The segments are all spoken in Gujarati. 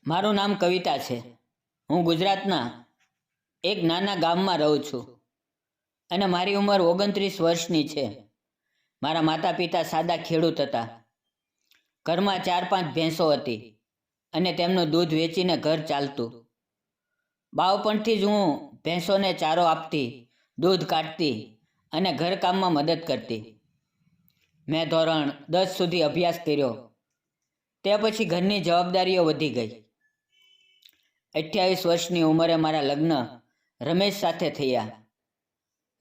મારું નામ કવિતા છે. હું ગુજરાતના એક નાના ગામમાં રહું છું અને મારી ઉંમર 29 વર્ષની છે. મારા માતા પિતા સાદા ખેડૂત હતા. ઘરમાં 4-5 ભેંસો હતી અને તેમનું દૂધ વેચીને ઘર ચાલતું. બાળપણથી જ હું ભેંસોને ચારો આપતી, દૂધ કાઢતી અને ઘરકામમાં મદદ કરતી. મેં ધોરણ 10 સુધી અભ્યાસ કર્યો. તે પછી ઘરની જવાબદારીઓ વધી ગઈ. 28 વર્ષની ઉંમરે મારા લગ્ન રમેશ સાથે થયા.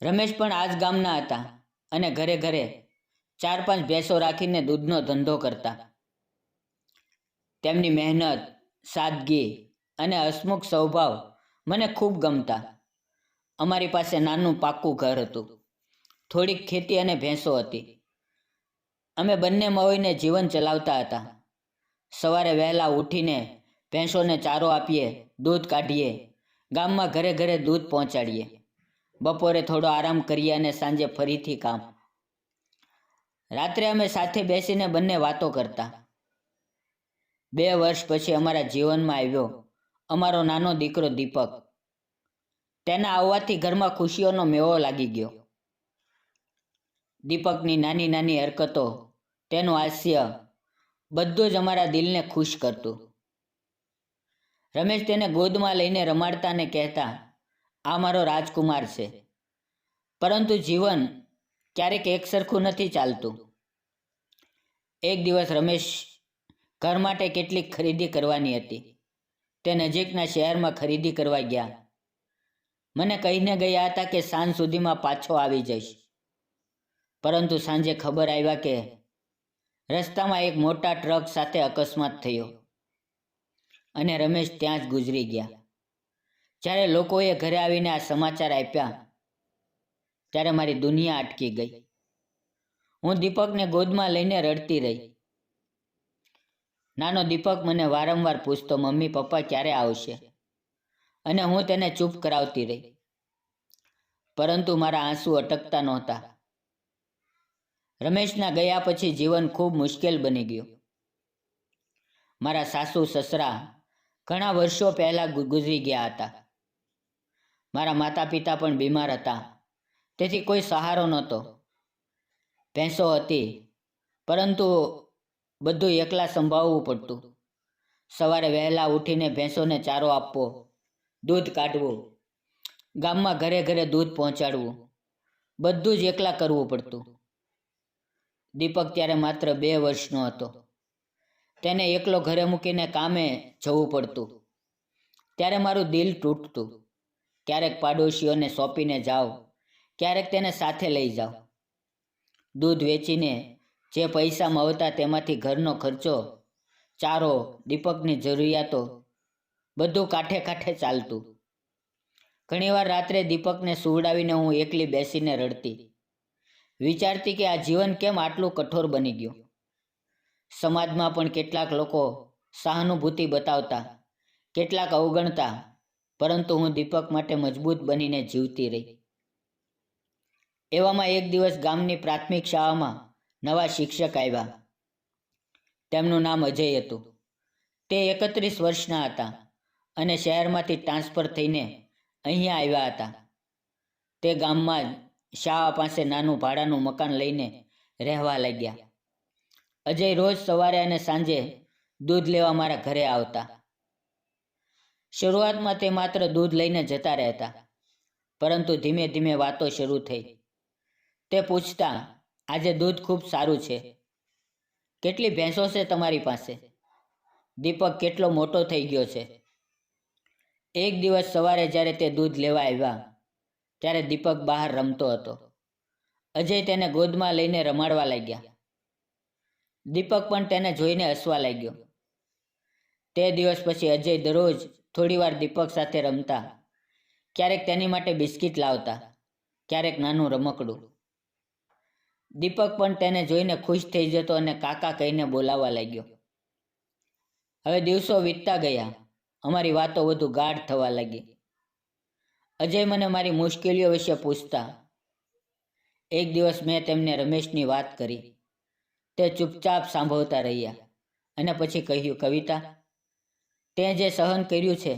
રમેશ પણ આ જ ગામના હતા અને ઘરે ઘરે 4-5 ભેંસો રાખીને દૂધનો ધંધો કરતા. તેમની મહેનત, સાદગી અને હસમુખ સ્વભાવ મને ખૂબ ગમતા. અમારી પાસે નાનું પાક્કું ઘર હતું, થોડીક ખેતી અને ભેંસો હતી. અમે બંને મળીને જીવન ચલાવતા હતા. સવારે વહેલા ઉઠીને ભેંસોને ચારો આપીએ, દૂધ કાઢીએ, ગામમાં ઘરે ઘરે દૂધ પહોંચાડીએ. બપોરે થોડો આરામ કરીએ અને સાંજે ફરીથી કામ. રાત્રે અમે સાથે બેસીને બંને વાતો કરતા. 2 વર્ષ પછી અમારા જીવનમાં આવ્યો અમારો નાનો દીકરો દીપક. તેના આવવાથી ઘરમાં ખુશીઓનો મેળો લાગી ગયો. દીપકની નાની નાની હરકતો, તેનું હાસ્ય બધું જ અમારા દિલને ખુશ કરતું. રમેશ તેને ગોદમાં લઈને રમાડતા ને કહેતા, આ મારો રાજકુમાર છે. પરંતુ જીવન ક્યારેક એકસરખું નથી ચાલતું. એક દિવસ રમેશ ઘર માટે કેટલીક ખરીદી કરવાની હતી. તે નજીકના શહેરમાં ખરીદી કરવા ગયા. મને કહીને ગયા હતા કે સાંજ સુધીમાં પાછો આવી જઈશ. પરંતુ સાંજે ખબર આવ્યા કે રસ્તામાં એક મોટા ટ્રક સાથે અકસ્માત થયો અને રમેશ ત્યાં જ ગુજરી ગયા. જ્યારે લોકોએ ઘરે આવીને આ સમાચાર આપ્યા ત્યારે મારી દુનિયા અટકી ગઈ. હું દીપકને ગોદમાં લઈને રડતી રહી. નાનો દીપક મને વારંવાર પૂછતો, મમ્મી પપ્પા ક્યારે આવશે? અને હું તેને ચૂપ કરાવતી રહી. પરંતુ મારા આંસુ અટકતા નહોતા. રમેશના ગયા પછી જીવન ખૂબ મુશ્કેલ બની ગયું. મારા સાસુ સસરા ઘણા વર્ષો પહેલા ગુજરી ગયા હતા. મારા માતા પિતા પણ બીમાર હતા, તેથી કોઈ સહારો નહોતો. ભેંસો હતી, પરંતુ બધું એકલા સંભાળવું પડતું. સવારે વહેલા ઉઠીને ભેંસોને ચારો આપવો, દૂધ કાઢવું, ગામમાં ઘરે ઘરે દૂધ પહોંચાડવું, બધું જ એકલા કરવું પડતું. દીપક ત્યારે માત્ર 2 વર્ષનો હતો. તેને એકલો ઘરે મૂકીને કામે જવું પડતું. ત્યારે મારું દિલ તૂટતું. ક્યારેક પાડોશીઓને સોંપીને જાઓ, ક્યારેક તેને સાથે લઈ જાઓ. દૂધ વેચીને જે પૈસા મળતા તેમાંથી ઘરનો ખર્ચો, ચારો, દીપકની જરૂરિયાતો બધું કાંઠે કાંઠે ચાલતું. ઘણીવાર રાત્રે દીપકને સુવડાવીને હું એકલી બેસીને રડતી, વિચારતી કે આ જીવન કેમ આટલું કઠોર બની ગયું. સમાજમાં પણ કેટલાક લોકો સહાનુભૂતિ બતાવતા, કેટલાક અવગણતા, પરંતુ હું દીપક માટે મજબૂત બનીને જીવતી રહી. એવામાં એક દિવસ ગામની પ્રાથમિક શાળામાં નવા શિક્ષક આવ્યા. તેમનું નામ અજય હતું. તે 31 વર્ષના હતા અને શહેરમાંથી ટ્રાન્સફર થઈને અહીંયા આવ્યા હતા. તે ગામમાં જ શાળા પાસે નાનું ભાડાનું મકાન લઈને રહેવા લાગ્યા. અજય રોજ સવારે અને સાંજે દૂધ લેવા મારા ઘરે આવતા. શરૂઆતમાં તે માત્ર દૂધ લઈને જતા રહેતા, પરંતુ ધીમે ધીમે વાતો શરૂ થઈ. તે પૂછતા, આજે દૂધ ખૂબ સારું છે. કેટલી ભેંસો છે તમારી પાસે? દીપક કેટલો મોટો થઈ ગયો છે? એક દિવસ સવારે જ્યારે તે દૂધ લેવા આવ્યા ત્યારે દીપક બહાર રમતો હતો. અજય તેને ગોદમાં લઈને રમાડવા લાગ્યા. દીપક પણ તેને જોઈને હસવા લાગ્યો. તે દિવસ પછી અજય દરરોજ થોડીવાર દીપક સાથે રમતા. ક્યારેક તેની માટે બિસ્કિટ લાવતા, ક્યારેક નાનું રમકડું. દીપક પણ તેને જોઈને ખુશ થઈ જતો અને કાકા કહીને બોલાવવા લાગ્યો. હવે દિવસો વીતતા ગયા. અમારી વાતો વધુ ગાઢ થવા લાગી. અજય મને મારી મુશ્કેલીઓ વિશે પૂછતા. એક દિવસ મેં તેમને રમેશની વાત કરી. તે ચૂપચાપ સાંભળતા રહ્યા અને પછી કહ્યું, કવિતા, તે જે સહન કર્યું છે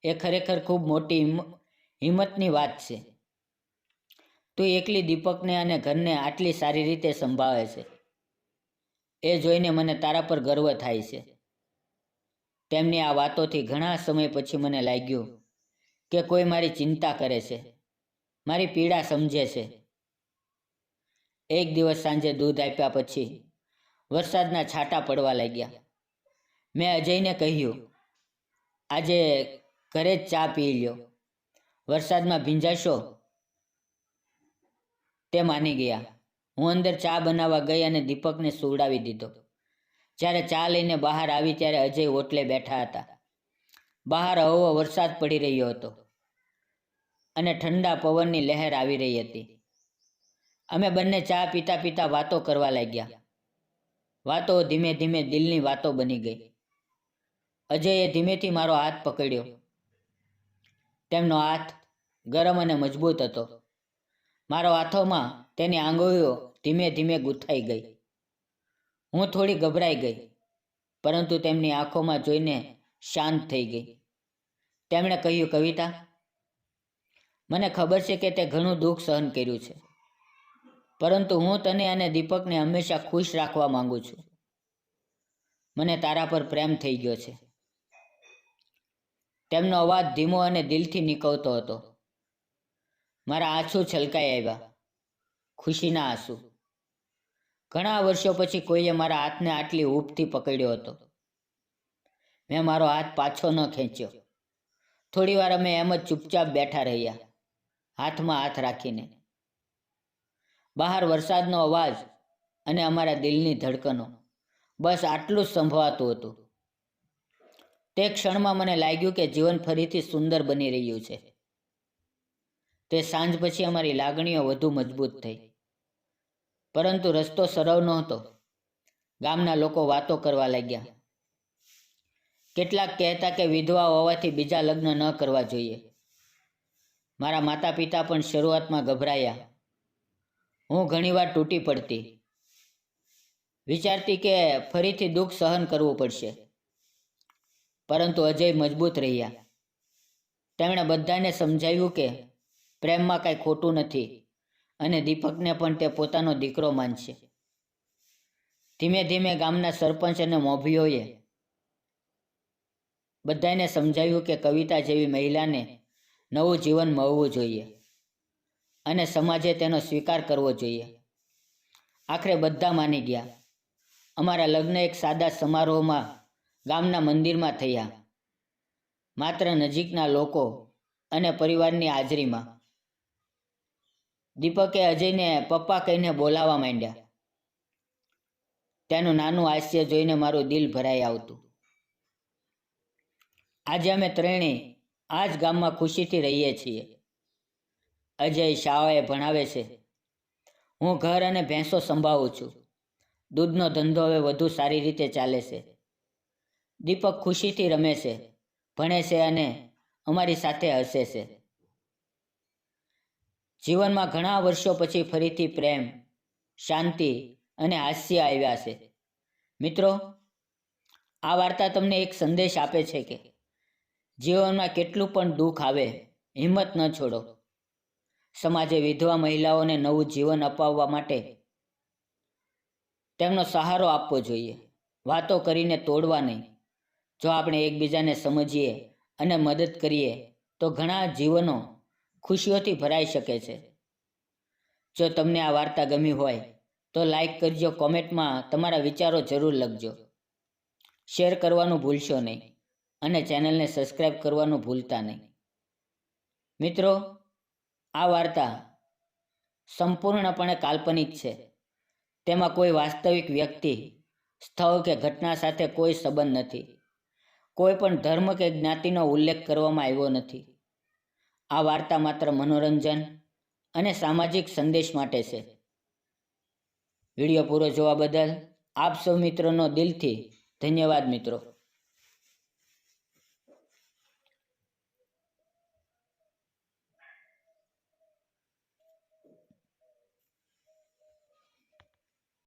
એ ખરેખર ખૂબ મોટી હિંમતની વાત છે. તું એકલી દીપકને અને ઘરને આટલી સારી રીતે સંભાળે છે એ જોઈને મને તારા પર ગર્વ થાય છે. તેમની આ વાતોથી ઘણા સમય પછી મને લાગ્યું કે કોઈ મારી ચિંતા કરે છે, મારી પીડા સમજે છે. એક દિવસ સાંજે દૂધ આપ્યા પછી વરસાદના છાંટા પડવા લાગ્યા. મેં અજયને કહ્યું, આજે ઘરે જ ચા પી લ્યો, વરસાદમાં ભીંજાશો. તે માની ગયા. હું અંદર ચા બનાવવા ગઈ અને દીપકને સુવડાવી દીધો. જ્યારે ચા લઈને બહાર આવી ત્યારે અજય ઓટલે બેઠા હતા. બહાર હળવો વરસાદ પડી રહ્યો હતો અને ઠંડા પવનની લહેર આવી રહી હતી. અમે બંને ચા પીતા પીતા વાતો કરવા લાગ્યા. વાતો ધીમે ધીમે દિલની વાતો બની ગઈ. અજયે ધીમેથી મારો હાથ પકડ્યો. તેમનો હાથ ગરમ અને મજબૂત હતો. મારો હાથોમાં તેની આંગળીઓ ધીમે ધીમે ગૂંથાઈ ગઈ. હું થોડી ગભરાઈ ગઈ, પરંતુ તેમની આંખોમાં જોઈને શાંત થઈ ગઈ. તેમણે કહ્યું, કવિતા, મને ખબર છે કે તે ઘણું દુઃખ સહન કર્યું છે, પરંતુ હું તને અને દીપકને હંમેશા ખુશ રાખવા માંગુ છું. મને તારા પર પ્રેમ થઈ ગયો છે. તેમનો અવાજ ધીમો અને દિલથી નીકળતો હતો. મારા આંસુ છલકાઈ આવ્યા, ખુશીના આંસુ. ઘણા વર્ષો પછી કોઈએ મારા હાથને આટલી હૂંફથી પકડ્યો હતો. મેં મારો હાથ પાછો ન ખેંચ્યો. થોડી વાર અમે એમ જ ચૂપચાપ બેઠા રહ્યા, હાથમાં હાથ રાખીને. બહાર વરસાદનો અવાજ અને અમારા દિલની ધડકનો, બસ આટલું જ સંભળાતું હતું. તે ક્ષણમાં મને લાગ્યું કે જીવન ફરીથી સુંદર બની રહ્યું છે. તે સાંજ પછી અમારી લાગણીઓ વધુ મજબૂત થઈ. પરંતુ રસ્તો સરળ નહોતો. ગામના લોકો વાતો કરવા લાગ્યા. કેટલાક કહેતા કે વિધવા હોવાથી બીજા લગ્ન ન કરવા જોઈએ. મારા માતા પિતા પણ શરૂઆતમાં ગભરાયા. હું ઘણીવાર તૂટી પડતી, વિચારતી કે ફરીથી દુઃખ સહન કરવું પડશે. પરંતુ અજય મજબૂત રહ્યા. તેમણે બધાને સમજાવ્યું કે પ્રેમમાં કાંઈ ખોટું નથી અને દીપકને પણ તે પોતાનો દીકરો માનશે. ધીમે ધીમે ગામના સરપંચ અને મોભીઓએ બધાને સમજાવ્યું કે કવિતા જેવી મહિલાને નવું જીવન મળવું જોઈએ અને સમાજે તેનો સ્વીકાર કરવો જોઈએ. આખરે બધા માની ગયા. અમારા લગ્ન એક સાદા સમારોહમાં ગામના મંદિરમાં થયા, માત્ર નજીકના લોકો અને પરિવારની હાજરીમાં. દીપકે અજયને પપ્પા કહીને બોલાવવા માંડ્યા. તેનું નાનું હાસ્ય જોઈને મારું દિલ ભરાઈ આવતું. આજે અમે ત્રણેય આ જ ગામમાં ખુશીથી રહીએ છીએ. અજય શાળાએ ભણાવે છે, હું ઘર અને ભેંસો સંભાળું છું. દૂધનો ધંધો હવે વધુ સારી રીતે ચાલે છે. દીપક ખુશીથી રમે છે, ભણે છે અને અમારી સાથે હસે છે. જીવનમાં ઘણા વર્ષો પછી ફરીથી પ્રેમ, શાંતિ અને હાસ્ય આવ્યા છે. મિત્રો, આ વાર્તા તમને એક સંદેશ આપે છે કે જીવનમાં કેટલું પણ દુઃખ આવે, હિંમત ન છોડો. સમાજે વિધવા મહિલાઓને નવું જીવન અપાવવા માટે તેમનો સહારો આપવો જોઈએ, વાતો કરીને તોડવા નહીં. જો આપણે એકબીજાને સમજીએ અને મદદ કરીએ તો ઘણા જીવનો ખુશીઓથી ભરાઈ શકે છે. જો તમને આ વાર્તા ગમી હોય તો લાઈક કરજો, કોમેન્ટમાં તમારા વિચારો જરૂર લખજો. શેર કરવાનું ભૂલશો નહીં અને ચેનલને સબસ્ક્રાઈબ કરવાનું ભૂલતા નહીં. મિત્રો, આ વાર્તા સંપૂર્ણપણે કાલ્પનિક છે. તેમાં કોઈ વાસ્તવિક વ્યક્તિ, સ્થળ કે ઘટના સાથે કોઈ સંબંધ નથી. કોઈ પણ ધર્મ કે જ્ઞાતિનો ઉલ્લેખ કરવામાં આવ્યો નથી. આ વાર્તા માત્ર મનોરંજન અને સામાજિક સંદેશ માટે છે. વિડીયો પૂરો જોવા બદલ આપ સૌ મિત્રોનો દિલથી ધન્યવાદ મિત્રો.